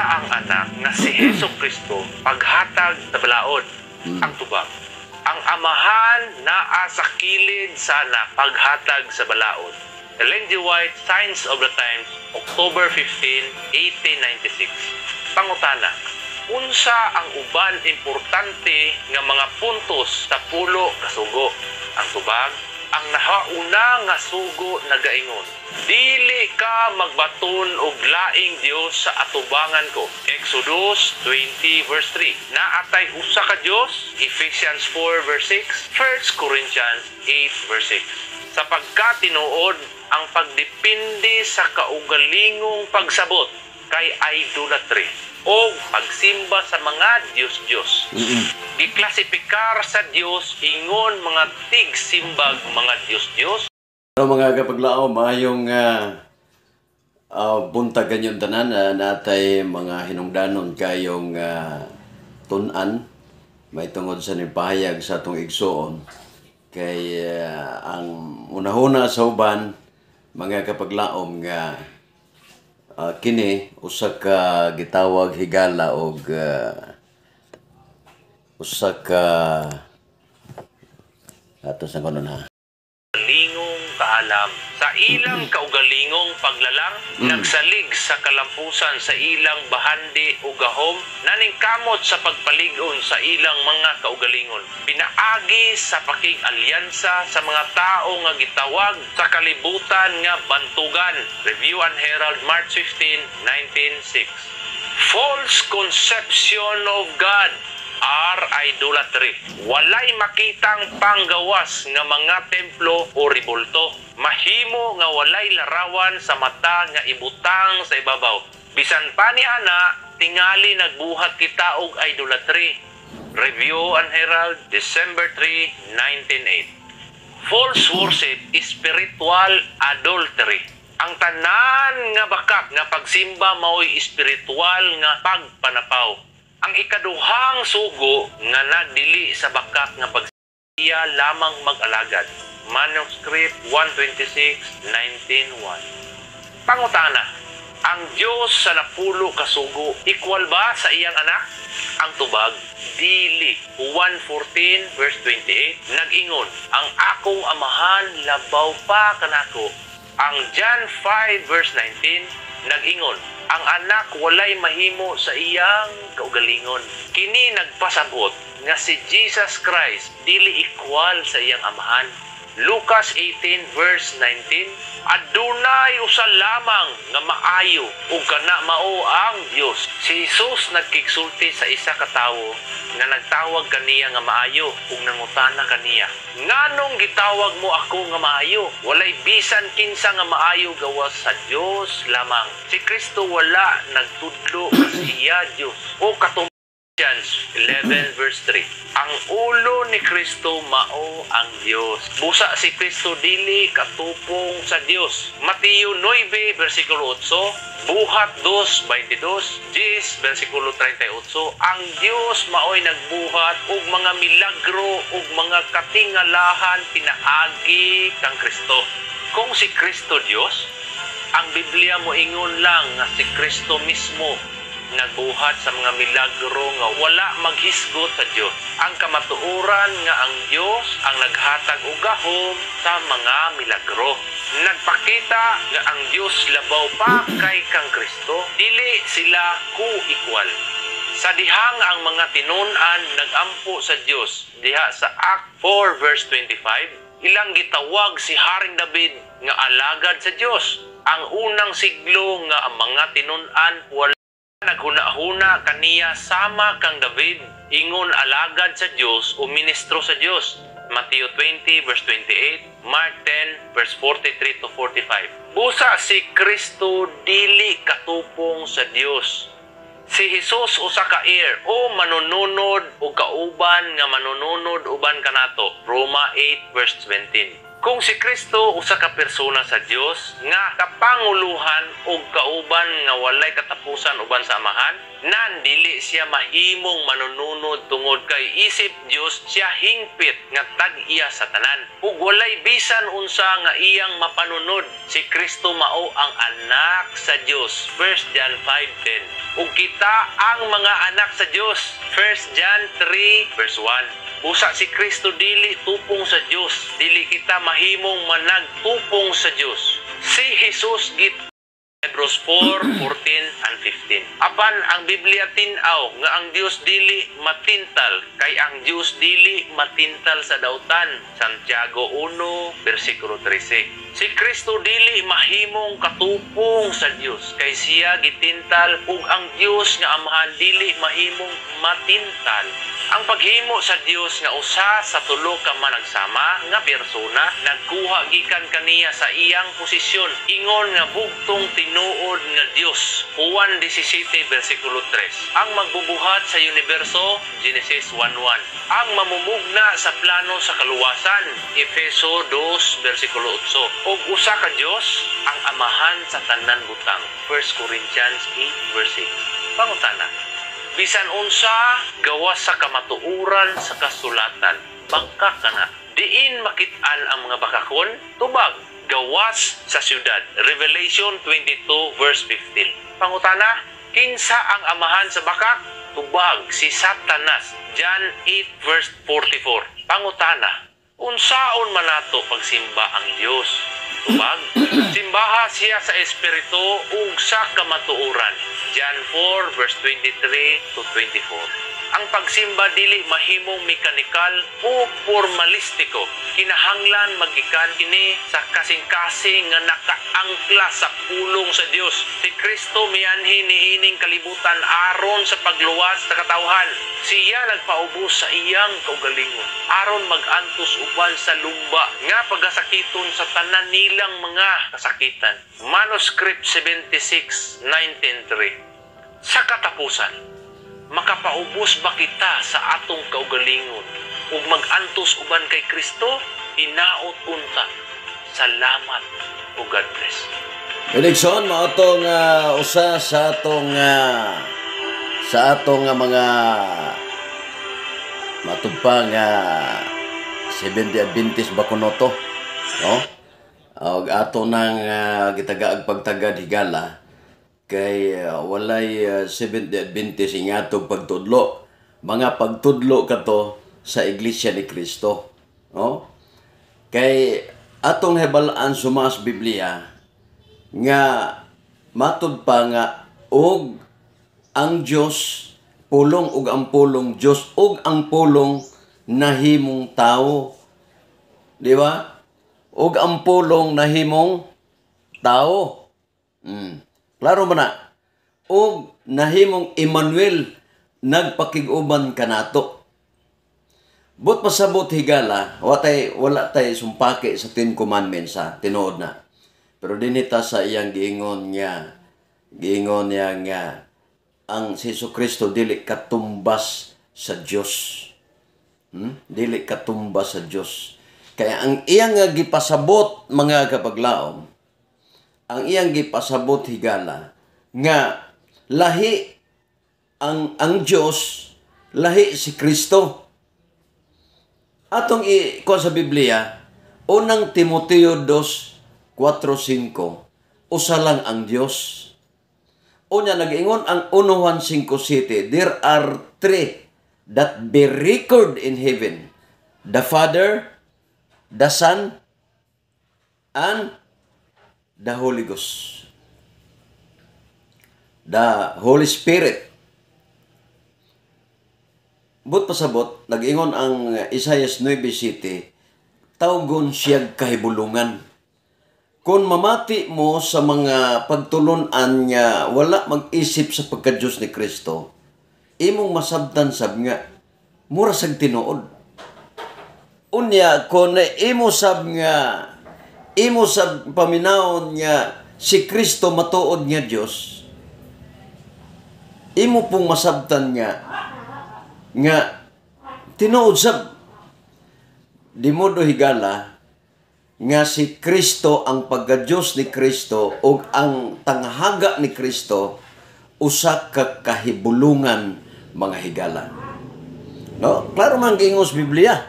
ang anak nga si Hesus Kristo paghatag sa balaod. Ang tubag. Ang amahan naa sa kilid sa anak paghatag sa balaod. Ellen G. White, Signs of the Times, October 15, 1896. Pangutana, unsa ang uban importante nga mga puntos sa pulo ka sugo? Ang tubag, ang nahauna nga sugo nagaingon, dili ka magbaton og laing Dios sa atubangan ko. Exodus 20 verse 3. Naatay usa ka Dios, Ephesians 4 verse 6, 1 Corinthians 8 verse 6. Sapagkat tinuod ang pagdepende sa kaugalingong pagsabot kay idolatry o pagsimba sa mga Diyos-Diyos. Giklasifikar sa Diyos ingon mga tig-simbag mga Diyos-Diyos. Mga kapaglao, mayong buntag kanyong tanan, natay mga hinungdanon kayong tunan, may tungod sa nipahayag sa atong igsoon. Kay ang unahuna sa uban, mga kapaglaom nga kini usa ka gitawag higala og usa ka ato sa kuno na lingong kaalam sa ilang kaugalingong paglalang nagsalig sa kalampusan sa ilang bahandi ug gahom naning kamot sa pagpaligon sa ilang mga kaugalingon pinaagi sa pakig-alyansa sa mga tao nga gitawag sa kalibutan nga bantugan. Review and Herald, March 15, 1906. False conception of God are idolatry. Walay makitang panggawas nga mga templo o ribulto. Mahimo nga walay larawan sa mata nga ibutang sa ibabaw. Bisan pa ni ana, tingali nagbuhat kita og idolatry. Review and Herald, December 3, 1908. False worship is spiritual adultery. Ang tanan nga bakak nga pagsimba mao'y spiritual nga pagpanapaw. Ang ikaduhang sugo nga nagdili sa bakak nga pagsiya lamang mag-alagad. Manuscript 126, 1901. Pangutana, ang Diyos sa napulo ka sugo, equal ba sa iyang anak? Ang tubag, dili. 1:14 verse 28, nag-ingon, ang akong amahan labaw pa kanako. Ang John 5 verse 19, nag-ingon, ang anak walay mahimo sa iyang kaugalingon. Kini nagpasabot nga si Jesus Christ dili equal sa iyang amahan. Lucas 18 verse 19, adunay usa lamang nga maayo ug kana mao ang Dios. Si Jesus nagkigsulti sa isa ka tawo nga nagtawag kaniya nga maayo ug nangutana kaniya, nganong gitawag mo ako nga maayo? Walay bisan kinsa nga maayo gawas sa Dios lamang. Si Kristo wala nagtudlo siya Dios o katum Ephesians 11 verse 3. Ang ulo ni Kristo mao ang Dios. Busa si Kristo dili katupong sa Dios. Mateo 9 versikulo 8, Buhat 2:22, 10 versikulo 38. Ang Dios mao'y nagbuhat og mga milagro ug mga katingalahan pinaagi kang Kristo. Kung si Kristo Dios, ang Biblia mo ingon lang nga si Kristo mismo nagbuhat sa mga milagro nga wala maghisgot sa Dios. Ang kamatuoran nga ang Dios ang naghatag og gahom sa mga milagro. Nagpakita nga ang Dios labaw pa kay kang Kristo, dili sila co-equal. Sa dihang ang mga tinun-an nagampo sa Dios, diha sa Act 4 verse 25, ilang gitawag si Haring David nga alagad sa Dios. Ang unang siglo nga ang mga tinun-an wala naghuna-huna kaniya sama kang David, ingon alagad sa Dios o ministro sa Dios. Mateo 20 verse 28, Mark 10 verse 43 to 45. Busa si Kristo dili katupong sa Dios. Si Jesus usa ka heir o manununod o kauban nga manununod uban kanato. Roma 8 verse 17. Kung si Kristo usa ka persona sa Dios nga kapanguluhan ug kauban nga walay katapusan uban sa Amahan, nan dili siya mahimong manununod tungod kay isip Dios siya hingpit nga tag-iya sa tanan. Ug walay bisan unsa nga iyang mapanunod. Si Kristo mao ang anak sa Dios. 1 John 5:10. Ug kita ang mga anak sa Dios. 1 John 3 verse 1. Usa si Kristo dili tupong sa Dios, dili kita mahimong managtupong sa Dios. Si Jesus git Hebrews 4:14 and 15. Apan ang Biblia tin-aw nga ang Dios dili matintal kay ang Dios dili matintal sa dautan. Santiago 1 versikulo 13. Si Kristo dili mahimong katupong sa Dios kay siya gitintal ug ang Dios nga Amahan dili mahimong matintal. Ang paghimo sa Dios nga usa sa tulo ka managsama nga persona nagkuha gikan kaniya sa iyang posisyon ingon nga bugtong tinuod nga Dios. Juan 17 versikulo 3. Ang magbubuhat sa universo Genesis 1:1. Ang mamumugna sa plano sa kaluwasan Efeso 2 versikulo 8. Og usa ka Dios ang Amahan sa tanan butang 1 Corinthians 8 verse 6. Pangutana, bisan unsa gawas sa kamatuoran sa kasulatan, bangka kana. Diin makit-an ang mga bakakon, tubag, gawas sa syudad. Revelation 22 verse 15. Pangutana, kinsa ang amahan sa bakak? Tubag, si Satanas. John 8 verse 44. Pangutana, unsaon man nato pagsimba ang Dios? Tubag, simbaha siya sa espiritu ug sa kamatuoran. John 4 verse 23 to 24. Ang pagsimba dili mahimong mekanikal o formalistiko. Kinahanglan magikan kini sa kasing-kasing nga nakaangkla sa pulong sa Dios. Si Kristo mianhi niining kalibutan aron sa pagluwas sa katawhan. Siya nagpaubos sa iyang kaugalingon aron magantos uban sa lumba nga pagasakiton sa tanan nilang mga kasakitan. Manuscript 76:19-3. Sa katapusan, makapaubos ba kita sa atong kaugalingon ug magantos uban kay Kristo? Hinaot unta. Salamat ug God bless. Benediction, mao tong usa sa atong mga matugpang Seventh-day Adventist bakunoto, no? Og ato nang gitagaag pagtagad higala kay walay Seventh-day Adventist ingatong pagtudlo. Mga pagtudlo kato sa Iglesia ni Kristo, no? Kay atong hibalaan sumas Biblia nga matud pa nga og ang Dios pulong ug ang pulong Dios ug ang pulong nahimong tao. Di ba? Ug ang pulong nahimong tao. Klaro ba na? O nahimong Emmanuel nagpakiguban kanato. But pasabot higala, wala tay sumpake sa 10 commandments sa tinuod na. Pero dinita sa iyang giingon niya nga ang si Jesucristo dili katumbas sa Dios. Dili katumbas sa Dios. Kaya ang iyang gipasabot mga kapaglaom, ang iyang gipasabot higala nga lahi ang Dios, lahi si Kristo. Atong ikuha sa Biblia, unang Timoteo 2:4-5, usa lang ang Dios. Unya nag-ingon ang 1 Juan 5:7, there are three that be record in heaven, the Father, the Son, and the Holy Ghost. The Holy Spirit. But pasabot, nag-ingon ang Isaiah 9:7, tawgon siyag kahibulungan. Kung mamati mo sa mga pagtulunan niya, wala mag-isip sa pagka-Diyos ni Kristo, imong masabtan sab nga, mura sag tinuod. Unya, kung imo sab paminawon nga si Kristo matuod nga Diyos, imo pong masabtan nga tinuod sab. Di modo higala, nga si Kristo, ang pagka-Diyos ni Kristo o ang tanghaga ni Kristo usa ka kahibulungan mga higala. No? Klaro man giingos Biblia.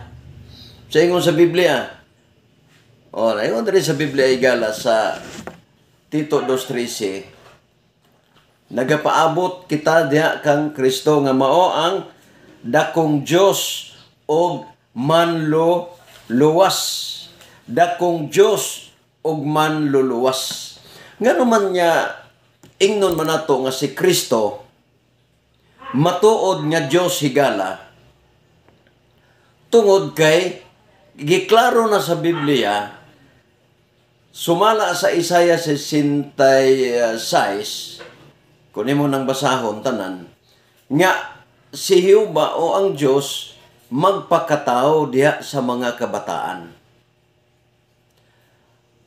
Sa ingon sa Biblia. O, naingon rin sa Biblia higala sa Tito 2:13. Nagapaabot kita diha kang Kristo nga mao ang dakong Dios og manluluwas. Dakong Dios og manluluwas. Ngano man niya ingnon man nato nga si Kristo matuod nga Dios higala tungod kay giklaro na sa Biblia sumala sa Isaiah 66 kunin mo nang basahon tanan nga si Jehova o ang Dios magpakatao diha sa mga kabataan.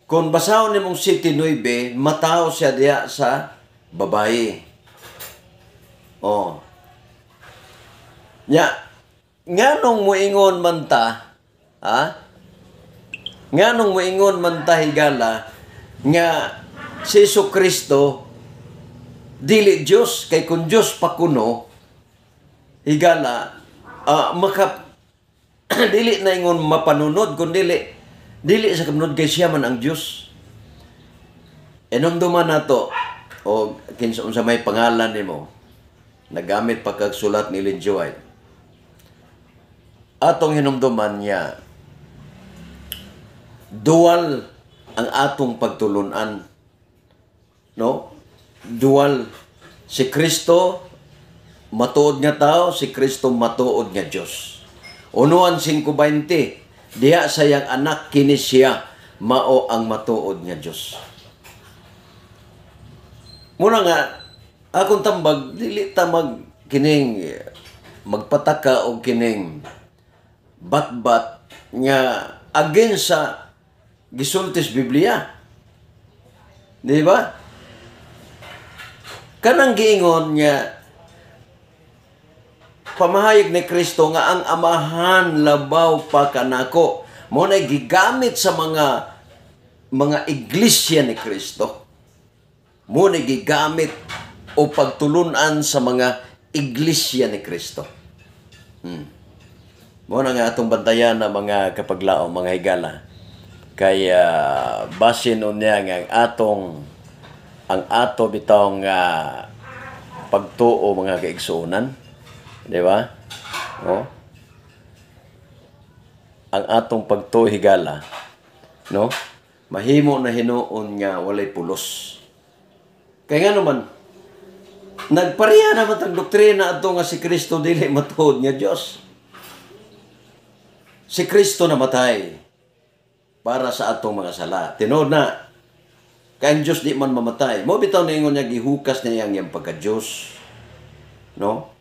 Kung basahon nimong 7:9, matao siya diya sa babae. Oh. Nganong muingon man ta, ha? Nganong muingon man ta higala nga si Jesucristo dili Dios kay kun Dios pa kuno higala dili na ingon mapanunod kun dili sa kamunod kay siya man ang Diyos. Enumduman nato o kinsa unsa may pangalan nimo nagamit pa kag sulat ni Ellen G. White. Atong hinumduman niya dual ang atong pagtulunan. No? Dual. Si Kristo matuod nga tao, si Kristo matuod nga Dios. Unuan 5:20 diha sayang anak kini siya mao ang matuod nga Dios. Muna nga akong tambag dili ta kining magpataka og kining batbat nga against sa gisultis Biblia. Di ba? Kanang giingon nga pamahayag ni Kristo nga ang amahan labaw pa kanako. Mo na gigamit sa mga iglesia ni Kristo. Mo na gigamit o pagtulunan sa mga iglesia ni Kristo. Mo na nga atong bantayan na mga kapaglao, mga higala. Kaya basin unya nga ang ato bitong pagtuo mga kaigsuonan. Di ba? No? Ang atong pagtuo higala, no? Mahimo na hinuon nga walay pulos. Kaya nga naman, nagpareha naman ang doktrina ato nga si Kristo dili matuod nga Dios. Si Kristo namatay para sa atong mga sala. Tinuod na, kaya ang Diyos di man mamatay. Mo bitaw na ingon niya, gihukas niya ang pagka-Diyos. No?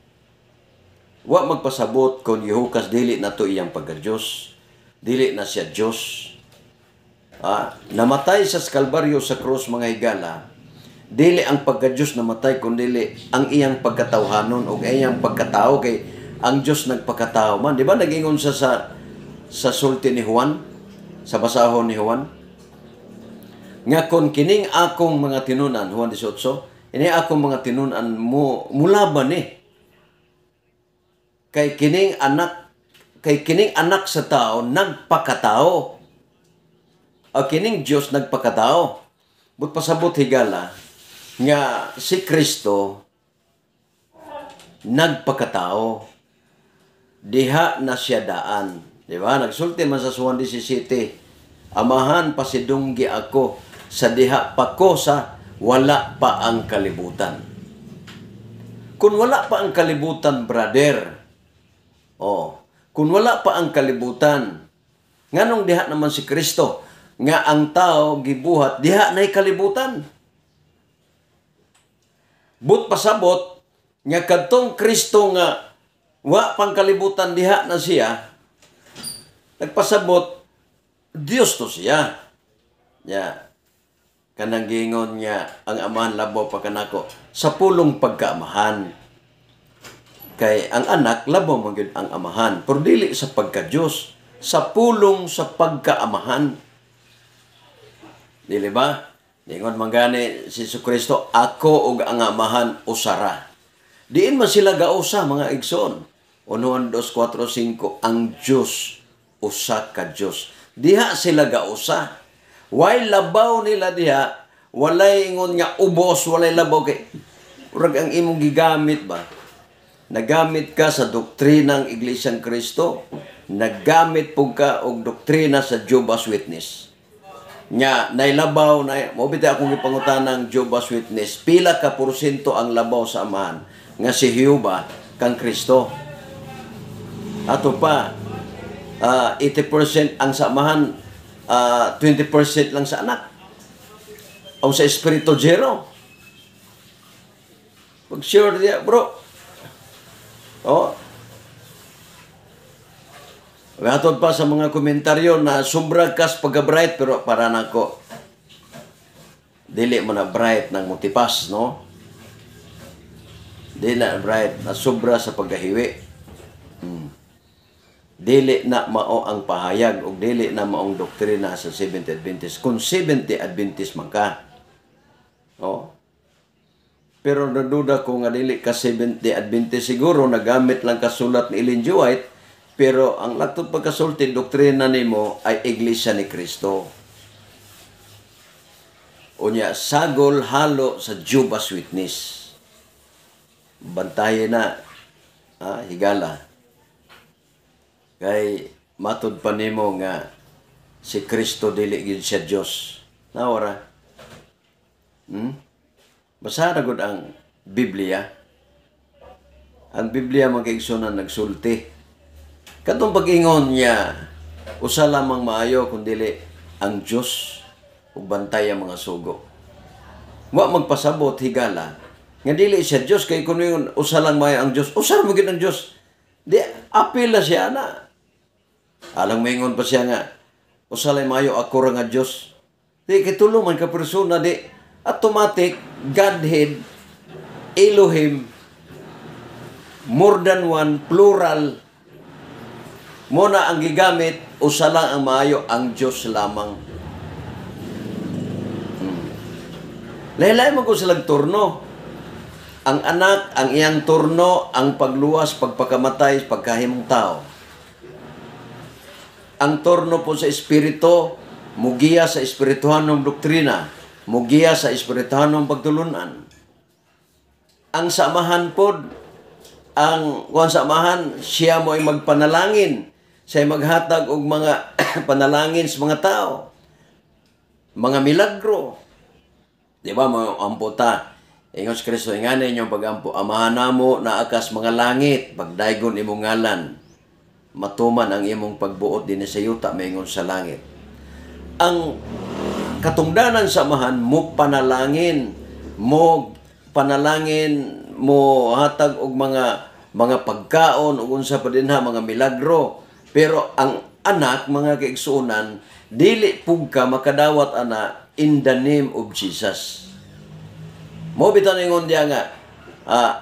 Wa magpasabot kung gihukas dili na to iyang pagka-Diyos. Dili na siya Diyos. Namatay sa Kalbaryo sa krus mga higala. Dili ang pagka-Diyos namatay kundi ang iyang pagkatawhanon o iyang pagkatao kay ang Diyos nagpakatao man. Di ba nag-ingon sa sulti ni Juan, sa basahon ni Juan? Nga kung kining akong mga tinunan, Juan 18, ini akong mga tinunan mo mula ba ni? Kay kining anak sa tao nagpakatao. O kining Dios nagpakatao. But pasabot higala nga si Kristo nagpakatao. Diha na siya daan. Di ba? Nagsulti man sa Juan 17, amahan pasidunggi ako sa diha pa ko sa wala pa ang kalibutan. Kung wala pa ang kalibutan, brother, kung wala pa ang kalibutan, nganong diha naman si Kristo nga ang tao gibuhat diha na'y kalibutan. But pasabot nga kadtong Kristo nga wa pang kalibutan diha na siya, nagpasabot Dios to siya. Kanang giingon niya ang amahan labaw pa kanako sa pulong pagkaamahan. Kay ang anak labaw man gyud ang amahan, pero dili sa pagka-Dios, sa pulong sa pagkaamahan. Dili ba? Ningon mangani si Kristo, ako ug ang amahan usara. Diin man sila gausa mga igsoon. 1, 2, 4, 5, ang Diyos, usa ka Diyos. Diha sila gausa. Why labaw nila diha, walay ingon nga ubos, walay labaw kay urag ang imong gigamit ba? Nagamit ka sa doktrinang Iglesyang Kristo, nagamit pug ka og doktrina sa Jehovah's Witness. Nya nailabaw na mo bitaw akong gipangutanang Jehovah's Witness, pila ka porsyento ang labaw sa amahan nga si Jehova kang Kristo. Ato pa 80% ang sa amahan, 20% lang sa anak. O sa espiritu zero. Pag sure dia, bro. Oh. Gatod pa sa mga komentaryo na sobrang kas pagka-bright pero para nako dili mo na bright ng mutipas, no? Dili na bright na sobra sa pagkahiwi. Dili na mao ang pahayag o dili na maong doktrina sa Seventh Adventist. Kung Seventh Adventist man ka, oh. Pero naduda ko nga dili ka Seventh Adventist, siguro nagamit lang kasulat ni Ellen G. White. Pero ang laktod pagkasulti, doktrina nimo ay Iglesia ni Kristo. Unya, sagol halo sa Jehovah's Witness. Bantayan na, higala. Kay matud pa nimo nga si Kristo dili gid siya Dios. Nawara. Basa na gud ang Biblia. Ang Biblia magkaigsunan nagsulti. Katong pag-ingon niya, usa lamang maayo kundili ang Dios ug bantay ang mga sugo. Wa magpasabot higala nga dili siya Dios kay kun usa lang maayo ang Dios. Usa mo gid ang Dios. Di apil na siya na. Alang maingon pa siya nga usa lang maayo ako ra nga Dios. Di kitulo man ka persona di automatic Godhead, Elohim, more than one, plural. Muna ang gigamit, usa lang ang maayo, ang Diyos lamang. Laylay mo ko silang turno. Ang anak, ang iyang turno, ang pagluwas, pagpakamatay, pagkahimong tao. Ang turno po sa Espiritu, mugiya sa espirituhanong doktrina, mugiya sa espirituhanong pagtulunan. Ang samahan po, ang kuan samahan, siya mo ay magpanalangin. Siya maghatag og mga panalangin sa mga tao. Mga milagro. Di ba, mga amputa? Ingon si Kristo, ingani inyong pag-ampo. Amahan namo na akas mga langit, pagdaygon imong ngalan. Matuman ang imong pagbuot din sa yuta, maingon sa langit. Ang katungdanan sa amahan, mo panalangin, mo hatag og mga pagkaon ug unsa pa dinha mga milagro. Pero ang anak, mga kaigsuonan, dili pug ka makadawat ana in the name of Jesus. Mo bitan ingon diya nga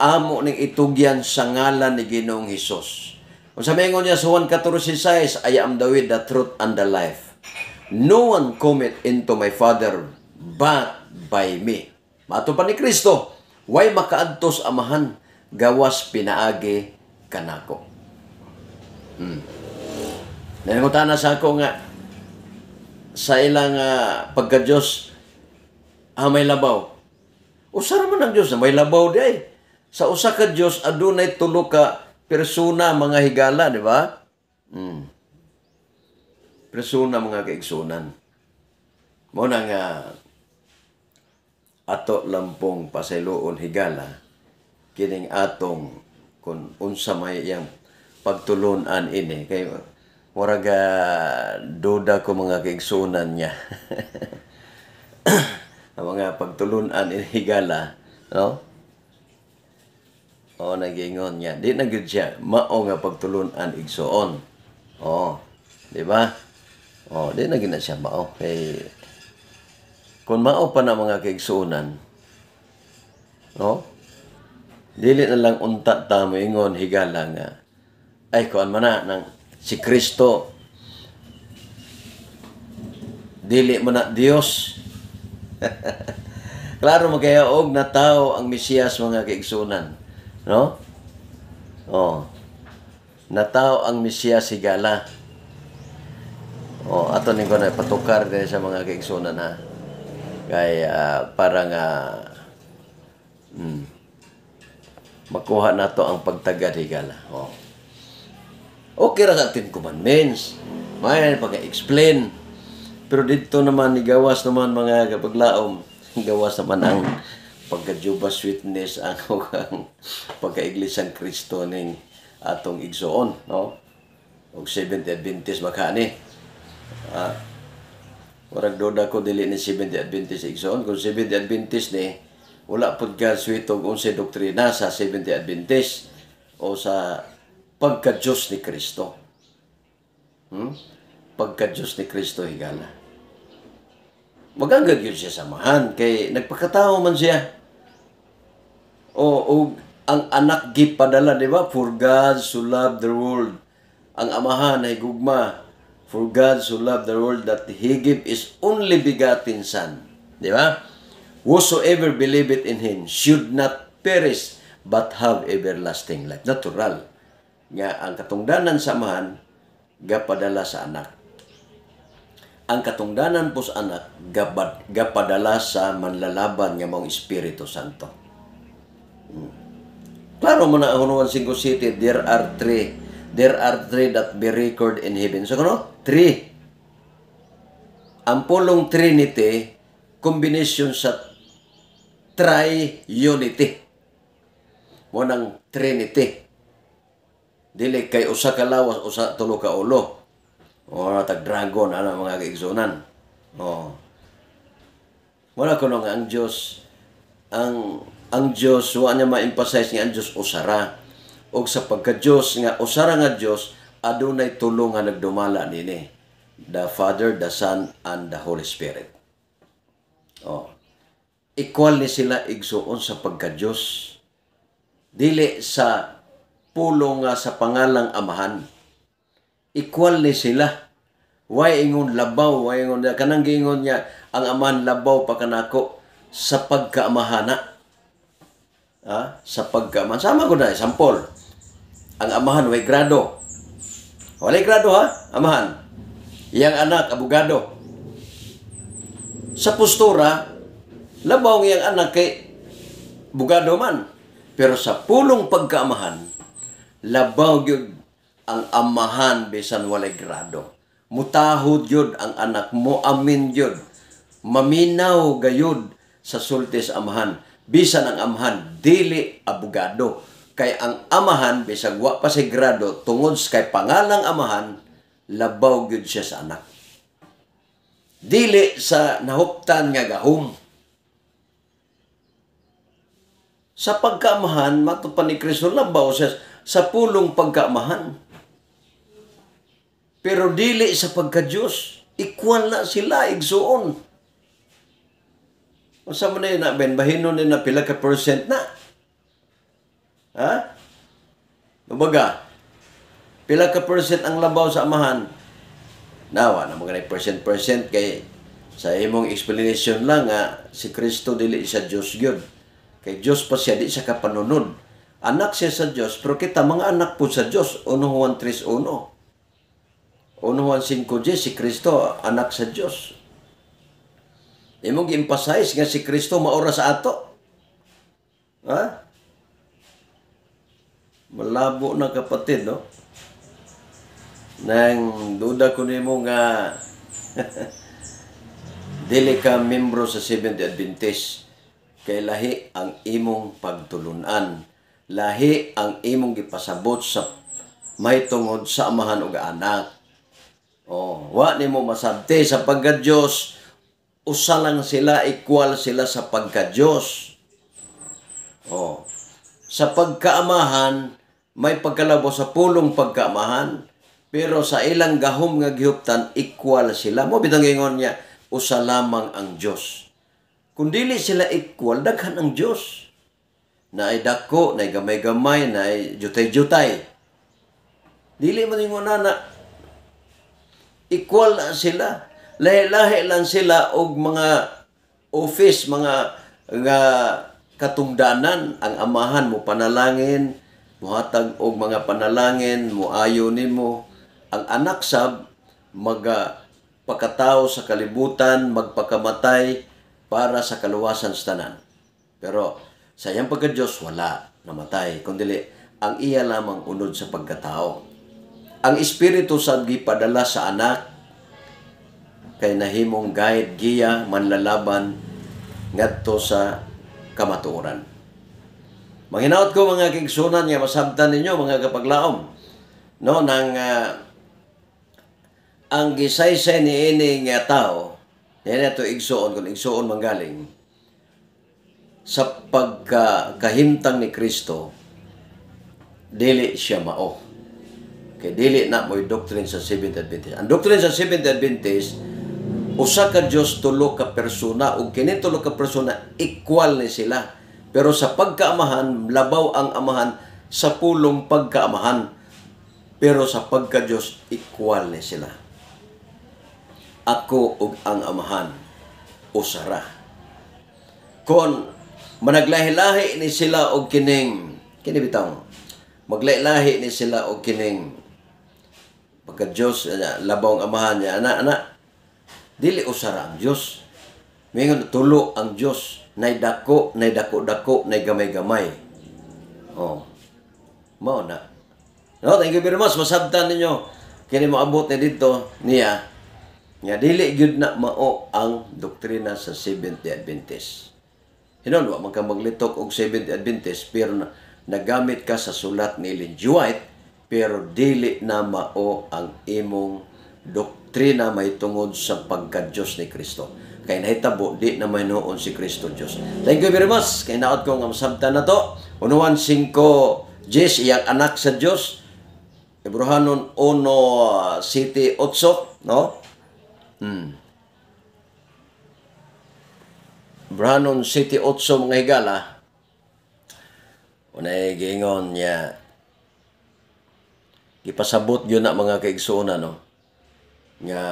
amo ning itugyan sa ngalan ni Ginoong Hesus. Unsa maingon niya sa Juan 14:6, I am the way, the truth, and the life. No one cometh into my Father but by me. Mato pa ni Kristo, way makaadtos amahan gawas pinaagi kanako. Nangutan na sa ako nga sa ilang pagka-Diyos may labaw. Usa man ang Diyos na may labaw di ay. Sa usa ka Diyos adunay tulo ka persona mga higala, di ba? Persona mga kaigsunan. Mo na nga ato lampong pasayloon higala kining atong kung unsa may iyang pagtulunan ini kay muraga duda ko mga kaigsunan niya. Ang mga pagtulunan ini higala, no? O nagingon niya, di na gyud siya mao nga pagtulunan igsuon. Oh, di ba? Oh, di na gyud na siya mao kay kung mao pa na mga kaigsunan, no? Dili na lang unta ta mo ingon higala nga ay kuan man na nang si Kristo dili man na Dios Klaro mo kaya og nataw ang Mesiyas mga kaigsunan. No? Oh. Nataw ang Mesiyas higala. Oh, ato ning ko na patukar din sa mga kaigsunan ha. Kay para nga makuha nato ang pagtagad higala. Oh. Okay ra sa 10 commandments. May pag-explain. Pero dito naman igawas naman mga kapaglaom, gawas naman ang pagka-Jehovah's Witness ang pagka-Iglesia ng Kristo ning atong igsoon, no? Og Seventh Adventist makani. Warag doda ko dili ni Seventh Adventist igsoon. Kung Seventh Adventist ni wala pud ka switog unsay doktrina sa Seventh Adventist o sa pagka-Diyos ni Kristo. Pagka-Diyos ni Kristo higala. Magagad yun siya samahan kay nagpakatao man siya. O ang anak gipadala, di ba? For God so loved the world. Ang amahan ay gugma. For God so loved the world that He gave His only begotten Son. Di ba? Whosoever believeth in Him should not perish but have everlasting life. Natural. Nga ang katungdanan sa amahan gapadala sa anak. Ang katungdanan po sa anak gapadala sa manlalaban nga mong Espiritu Santo. Klaro mo na ang Hunuan 5:7, there are three that be recorded in heaven. So ano? 3. Ang pulong Trinity, combination sa tri-unity. Munang Trinity. Dili kay usa ka lawas, usa tulo ka ulo. O tag-dragon, mga kaigsunan. Wala ko nga ang Diyos, ang Diyos, wa niya ma-emphasize nga ang Diyos usara. O sa pagka-Diyos nga, usara nga Diyos, adunay tulo nga nagdumala nini. The Father, the Son, and the Holy Spirit. Equal ni sila igsuon sa pagka-Diyos. Dili sa pulo nga sa pangalang amahan. Equal ni sila. Why ingon labaw? Why ingon kanang giingon niya ang amahan labaw pa kanako sa pagkaamahana. Sa pagkaamahan. Sama ko na example. Ang amahan way grado. Walay grado amahan. Iyang anak abogado. Sa postura labaw iyang anak kay abogado man. Pero sa pulong pagkaamahan labaw gyud ang amahan bisan walay grado. Mutahod yun ang anak mo, amin yun. Maminaw gayud sa sultis amahan. Bisan ang amahan, dili abogado. Kay ang amahan, bisag wa pa sa grado, tungod kay pangalang amahan, labaw yun siya sa anak. Dili sa nahuptan nga gahom. Sa pagkaamahan, matupan ni Kristo, labaw siya sa pulong pagkaamahan. Pero dili sa pagka-Diyos. Equal na sila, igsuon. Masa mo na yun na, bahinon na pila ka percent na. Mabaga, pila ka percent ang labaw sa amahan. Nawa na mga percent kay sa imong explanation lang si Kristo dili sa Diyos yun. Kay Diyos pa siya, di siya kapanunod. Anak siya sa Diyos, pero kita mga anak po sa Diyos. 1 Juan 3:1. 1 Juan 5:10, si Kristo, anak sa Diyos. Imong gi-emphasize nga si Kristo maura sa ato. Malabo na kapatid, no? Nang duda ko nimo nga dili ka membro sa Seventh Adventist. Kay lahi ang imong pagtulunan. Lahi ang imong gipasabot sa may tungod sa amahan ug anak. Wa nimo masabti sa pagka-Diyos, usa lang sila, equal sila sa pagka-Diyos. Sa pagkaamahan, may pagkalabo sa pulong pagkaamahan, pero sa ilang gahom nga gihuptan, equal sila. Mo bitang ingon niya, usa lamang ang Diyos. Kung dili sila equal, daghan ang Diyos. Naay dako, naay gamay-gamay, naay jutay-jutay. Dili man ingon na equal na sila. Lahi-lahi lang sila og mga office nga katungdanan ang amahan mo panalangin, muhatag og mga panalangin, muayo nimo. Ang anak sab magpakatao sa kalibutan, magpakamatay para sa kaluwasan sa tanan. Pero sa iyang pagka-Diyos wala namatay, kundi ang iya lamang unod sa pagkatao. Ang Espiritu sab gipadala sa anak kay nahimong guide, giya, manlalaban ngadto sa kamatuoran. Manghinaot ko mga kigsunan nga masabtan ninyo mga kapaglaom. No nang ang gisaysay ni ini nga tao, yan ito igsuon kung igsuon manggaling sa pagkahimtang ni Kristo, dili siya mao. Kay dili na mo'y doctrine sa Seventh Adventist. Ang doctrine sa Seventh Adventist, usa ka Dios, tulo ka persona, ug kini tulo ka persona equal ni sila. Pero sa pagkaamahan, labaw ang amahan sa pulong pagkaamahan. Pero sa pagka-Diyos, equal ni sila. Ako ug ang amahan, usara. Kung managlahi-lahi ni sila og kini bitaw, maglahi-lahi ni sila og kining pagka-Diyos, labaw ang amahan niya, anak, dili usara ang Diyos. Mingon tulo ang Diyos, nay dako, nay dako-dako, nay gamay-gamay. Oh. Mao na. No, thank you very much. Masabtan ninyo kini moabot ni dito niya nga dili gyud na mao ang doktrina sa Seventh-day Adventist. Hinon wa man ka maglitok og Seventh-day Adventist pero nagamit ka sa sulat ni Ellen G. White pero dili na mao ang imong doktrina may tungod sa pagka-Diyos ni Kristo. Kay nahitabo di na maynoon si Kristo Diyos. Thank you very much. Kay naot ko nga masabtan na to. Unuan 5:10 iyang anak sa Diyos. Hebrehanon 1:7-8, no? Hebrehanon 7:8 mga higala. Unay giingon niya gipasabot gyud na mga kaigsuonan, no? Nga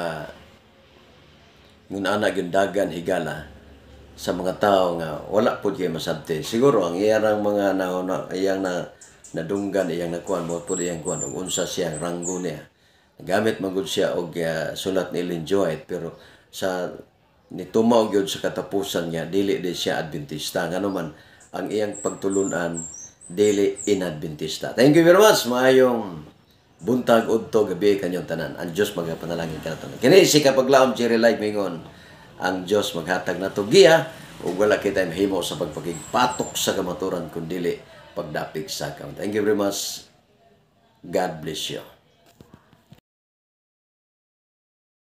ngun ana gyud dagan higala sa mga tao nga wala pud kay masabti. Siguro ang iyang mga iyang nadunggan iyang nakuan mo pud iyang kuan ug unsa siyang ranggo niya. Gamit magud siya og sulat ni Ellen G. White pero sa nitumaw gyud sa katapusan niya dili di siya Adventista ngano man ang iyang pagtulunan dili inadventista. Thank you very much. Maayong buntag udto gabi kanyong tanan. Ang Dios magapanalangin kanaton. Kini si kapaglaom Jerry Live mingon ang Dios maghatag nato giya ug wala kita mahimo sa pagpakigpatok sa kamaturan kun dili pagdapig sa kamaturan. Thank you very much. God bless you.